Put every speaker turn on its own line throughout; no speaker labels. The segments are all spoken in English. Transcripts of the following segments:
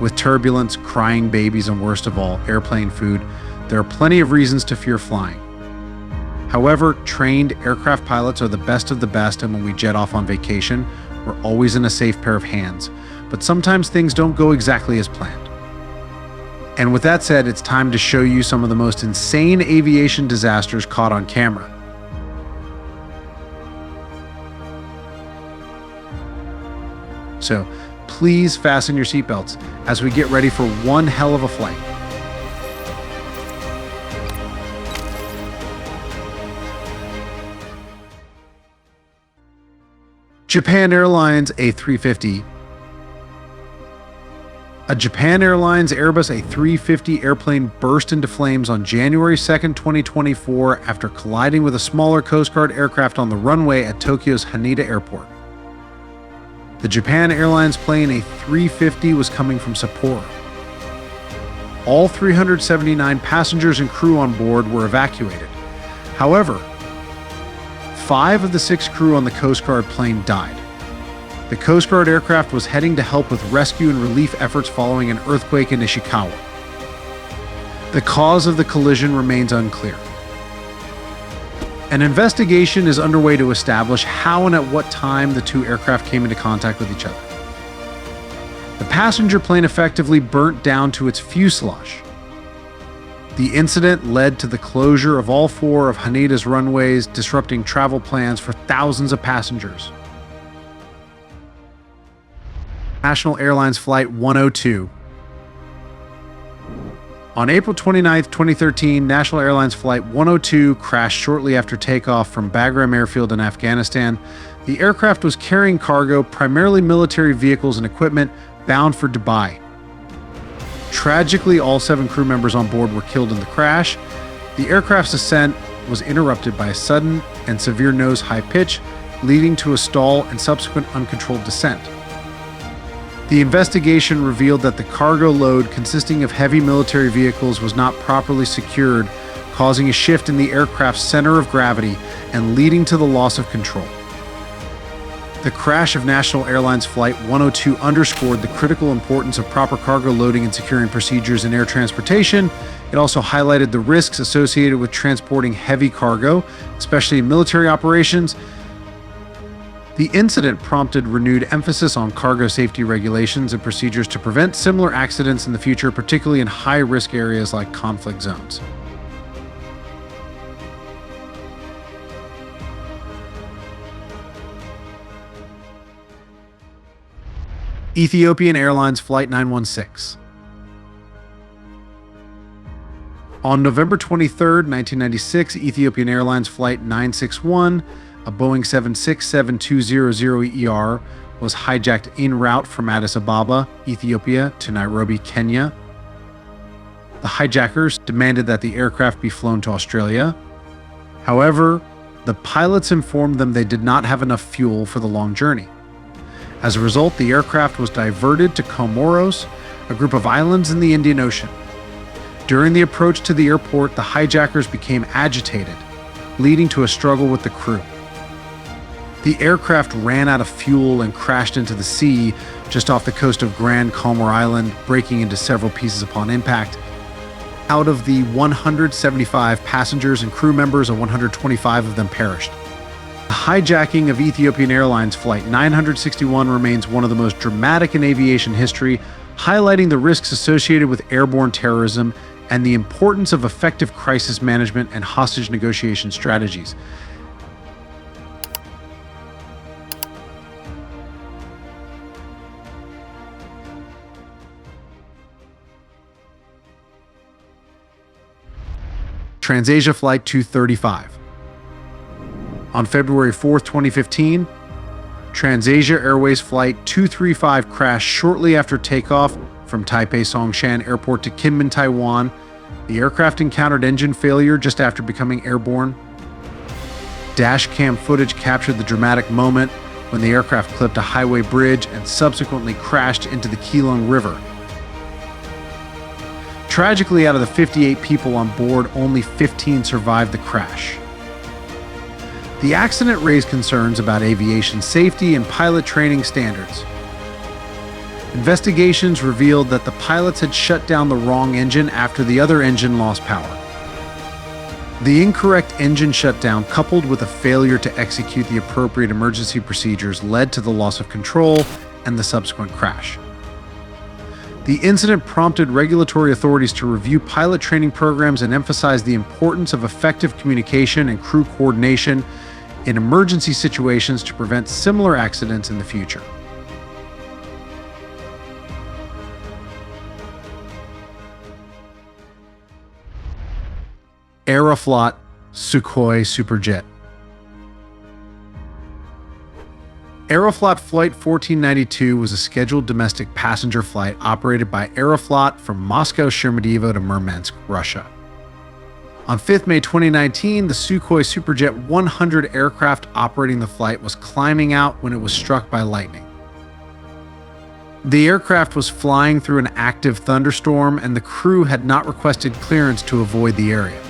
With turbulence, crying babies, and worst of all, airplane food, there are plenty of reasons to fear flying. However, trained aircraft pilots are the best of the best, and when we jet off on vacation, we're always in a safe pair of hands. But sometimes things don't go exactly as planned. And with that said, it's time to show you some of the most insane aviation disasters caught on camera. So please fasten your seatbelts as we get ready for one hell of a flight. Japan Airlines A350. A Japan Airlines Airbus A350 airplane burst into flames on January 2, 2024 after colliding with a smaller Coast Guard aircraft on the runway at Tokyo's Haneda Airport. The Japan Airlines plane A350 was coming from Sapporo. All 379 passengers and crew on board were evacuated. However, 5 of the 6 crew on the Coast Guard plane died. The Coast Guard aircraft was heading to help with rescue and relief efforts following an earthquake in Ishikawa. The cause of the collision remains unclear. An investigation is underway to establish how and at what time the 2 aircraft came into contact with each other. The passenger plane effectively burnt down to its fuselage. The incident led to the closure of all 4 of Haneda's runways, disrupting travel plans for thousands of passengers. National Airlines Flight 102. On April 29, 2013, National Airlines Flight 102 crashed shortly after takeoff from Bagram Airfield in Afghanistan. The aircraft was carrying cargo, primarily military vehicles and equipment, bound for Dubai. Tragically, all 7 crew members on board were killed in the crash. The aircraft's ascent was interrupted by a sudden and severe nose high pitch, leading to a stall and subsequent uncontrolled descent. The investigation revealed that the cargo load consisting of heavy military vehicles was not properly secured, causing a shift in the aircraft's center of gravity and leading to the loss of control. The crash of National Airlines Flight 102 underscored the critical importance of proper cargo loading and securing procedures in air transportation. It also highlighted the risks associated with transporting heavy cargo, especially in military operations. The incident prompted renewed emphasis on cargo safety regulations and procedures to prevent similar accidents in the future, particularly in high-risk areas like conflict zones. Ethiopian Airlines Flight 916. On November 23, 1996, Ethiopian Airlines Flight 961, a Boeing 767-200ER, was hijacked en route from Addis Ababa, Ethiopia, to Nairobi, Kenya. The hijackers demanded that the aircraft be flown to Australia. However, the pilots informed them they did not have enough fuel for the long journey. As a result, the aircraft was diverted to Comoros, a group of islands in the Indian Ocean. During the approach to the airport, the hijackers became agitated, leading to a struggle with the crew. The aircraft ran out of fuel and crashed into the sea just off the coast of Grand Comore Island, breaking into several pieces upon impact. Out of the 175 passengers and crew members, 125 of them perished. The hijacking of Ethiopian Airlines Flight 961 remains one of the most dramatic in aviation history, highlighting the risks associated with airborne terrorism and the importance of effective crisis management and hostage negotiation strategies. TransAsia Flight 235. On February 4, 2015, TransAsia Airways Flight 235 crashed shortly after takeoff from Taipei Songshan Airport to Kinmen, Taiwan. The aircraft encountered engine failure just after becoming airborne. Dashcam footage captured the dramatic moment when the aircraft clipped a highway bridge and subsequently crashed into the Keelung River. Tragically, out of the 58 people on board, only 15 survived the crash. The accident raised concerns about aviation safety and pilot training standards. Investigations revealed that the pilots had shut down the wrong engine after the other engine lost power. The incorrect engine shutdown, coupled with a failure to execute the appropriate emergency procedures, led to the loss of control and the subsequent crash. The incident prompted regulatory authorities to review pilot training programs and emphasize the importance of effective communication and crew coordination in emergency situations to prevent similar accidents in the future. Aeroflot Sukhoi Superjet. Aeroflot Flight 1492 was a scheduled domestic passenger flight operated by Aeroflot from Moscow Sheremetyevo to Murmansk, Russia. On 5 May 2019, the Sukhoi Superjet 100 aircraft operating the flight was climbing out when it was struck by lightning. The aircraft was flying through an active thunderstorm, and the crew had not requested clearance to avoid the area.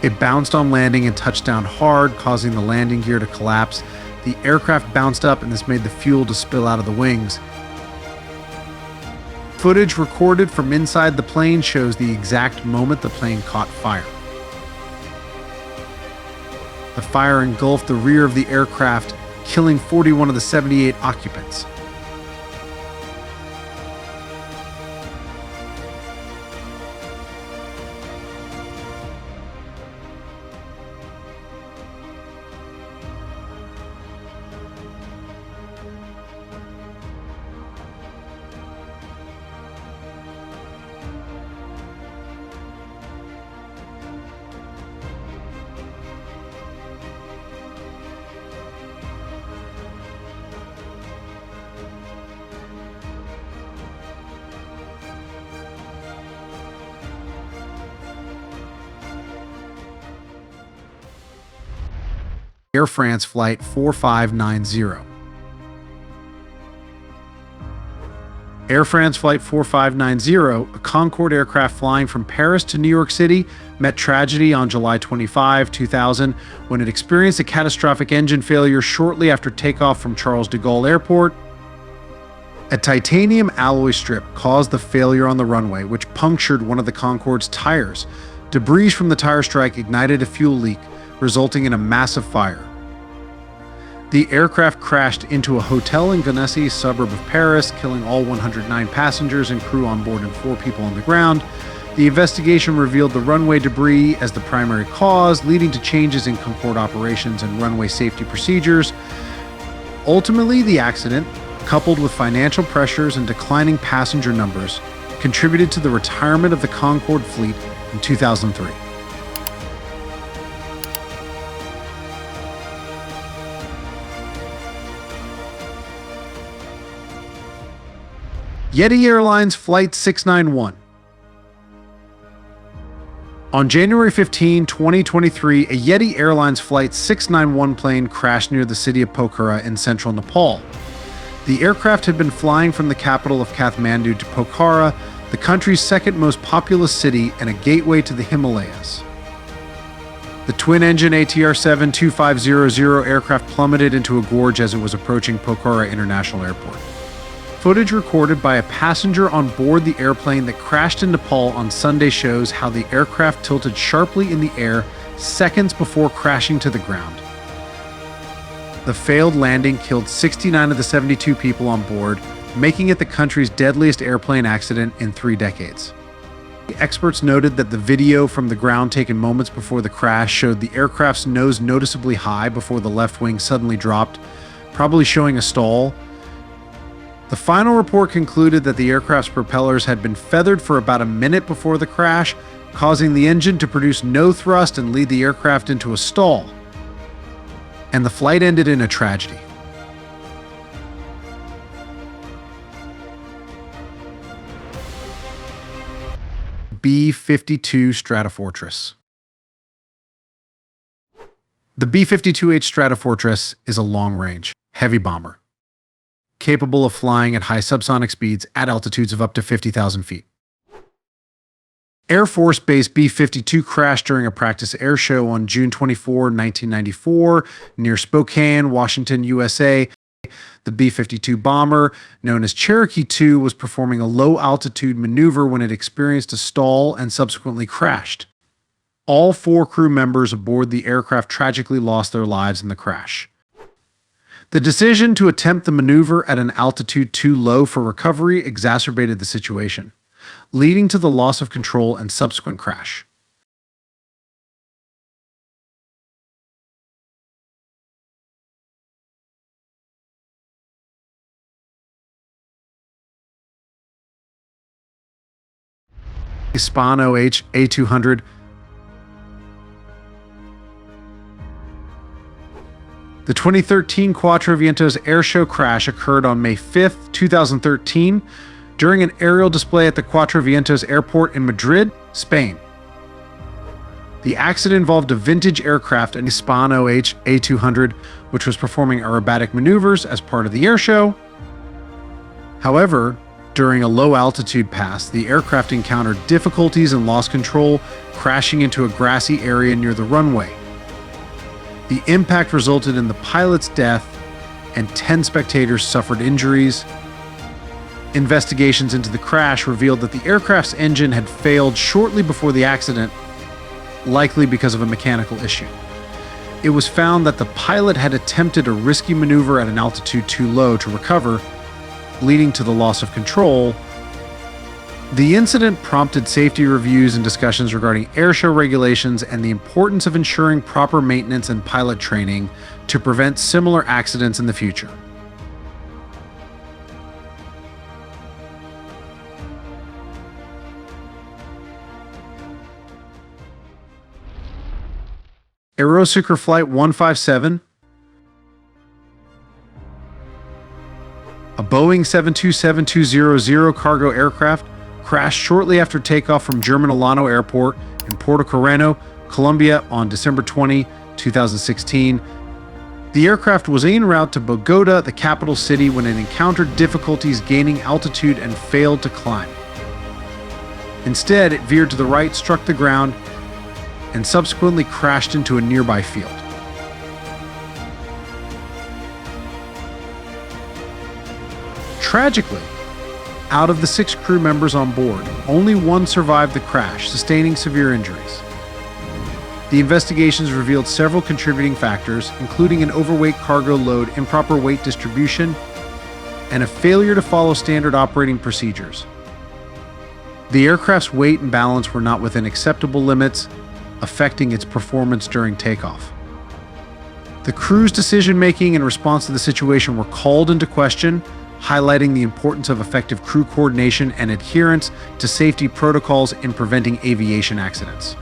It bounced on landing and touched down hard, causing the landing gear to collapse. The aircraft bounced up, and this made the fuel to spill out of the wings. Footage recorded from inside the plane shows the exact moment the plane caught fire. The fire engulfed the rear of the aircraft, killing 41 of the 78 occupants. Air France Flight 4590. Air France Flight 4590, a Concorde aircraft flying from Paris to New York City, met tragedy on July 25, 2000, when it experienced a catastrophic engine failure shortly after takeoff from Charles de Gaulle Airport. A titanium alloy strip caused the failure on the runway, which punctured one of the Concorde's tires. Debris from the tire strike ignited a fuel leak, resulting in a massive fire. The aircraft crashed into a hotel in Gonesse, suburb of Paris, killing all 109 passengers and crew on board and 4 people on the ground. The investigation revealed the runway debris as the primary cause, leading to changes in Concorde operations and runway safety procedures. Ultimately, the accident, coupled with financial pressures and declining passenger numbers, contributed to the retirement of the Concorde fleet in 2003. Yeti Airlines Flight 691. On January 15, 2023, a Yeti Airlines Flight 691 plane crashed near the city of Pokhara in central Nepal. The aircraft had been flying from the capital of Kathmandu to Pokhara, the country's second most populous city and a gateway to the Himalayas. The twin-engine ATR-7 2500 aircraft plummeted into a gorge as it was approaching Pokhara International Airport. Footage recorded by a passenger on board the airplane that crashed in Nepal on Sunday shows how the aircraft tilted sharply in the air seconds before crashing to the ground. The failed landing killed 69 of the 72 people on board, making it the country's deadliest airplane accident in 3 decades. Experts noted that the video from the ground taken moments before the crash showed the aircraft's nose noticeably high before the left wing suddenly dropped, probably showing a stall. The final report concluded that the aircraft's propellers had been feathered for about a minute before the crash, causing the engine to produce no thrust and lead the aircraft into a stall. And the flight ended in a tragedy. B-52 Stratofortress. The B-52H Stratofortress is a long-range, heavy bomber, capable of flying at high subsonic speeds at altitudes of up to 50,000 feet. Air Force Base B-52 crashed during a practice air show on June 24, 1994, near Spokane, Washington, USA. The B-52 bomber, known as Cherokee 2, was performing a low-altitude maneuver when it experienced a stall and subsequently crashed. All 4 crew members aboard the aircraft tragically lost their lives in the crash. The decision to attempt the maneuver at an altitude too low for recovery exacerbated the situation, leading to the loss of control and subsequent crash. Hispano A200. The 2013 Cuatro Vientos airshow crash occurred on May 5, 2013, during an aerial display at the Cuatro Vientos airport in Madrid, Spain. The accident involved a vintage aircraft, an Hispano A200, which was performing aerobatic maneuvers as part of the airshow. However, during a low-altitude pass, the aircraft encountered difficulties and lost control, crashing into a grassy area near the runway. The impact resulted in the pilot's death, and 10 spectators suffered injuries. Investigations into the crash revealed that the aircraft's engine had failed shortly before the accident, likely because of a mechanical issue. It was found that the pilot had attempted a risky maneuver at an altitude too low to recover, leading to the loss of control. The incident prompted safety reviews and discussions regarding airshow regulations and the importance of ensuring proper maintenance and pilot training to prevent similar accidents in the future. Aerosucre Flight 157, a Boeing 727-200 cargo aircraft, crashed shortly after takeoff from German Milano Airport in Portocarreno, Colombia on December 20, 2016. The aircraft was en route to Bogota, the capital city, when it encountered difficulties gaining altitude and failed to climb. Instead, it veered to the right, struck the ground, and subsequently crashed into a nearby field. Tragically, out of the 6 crew members on board, only 1 survived the crash, sustaining severe injuries. The investigations revealed several contributing factors, including an overweight cargo load, improper weight distribution, and a failure to follow standard operating procedures. The aircraft's weight and balance were not within acceptable limits, affecting its performance during takeoff. The crew's decision-making in response to the situation were called into question, highlighting the importance of effective crew coordination and adherence to safety protocols in preventing aviation accidents.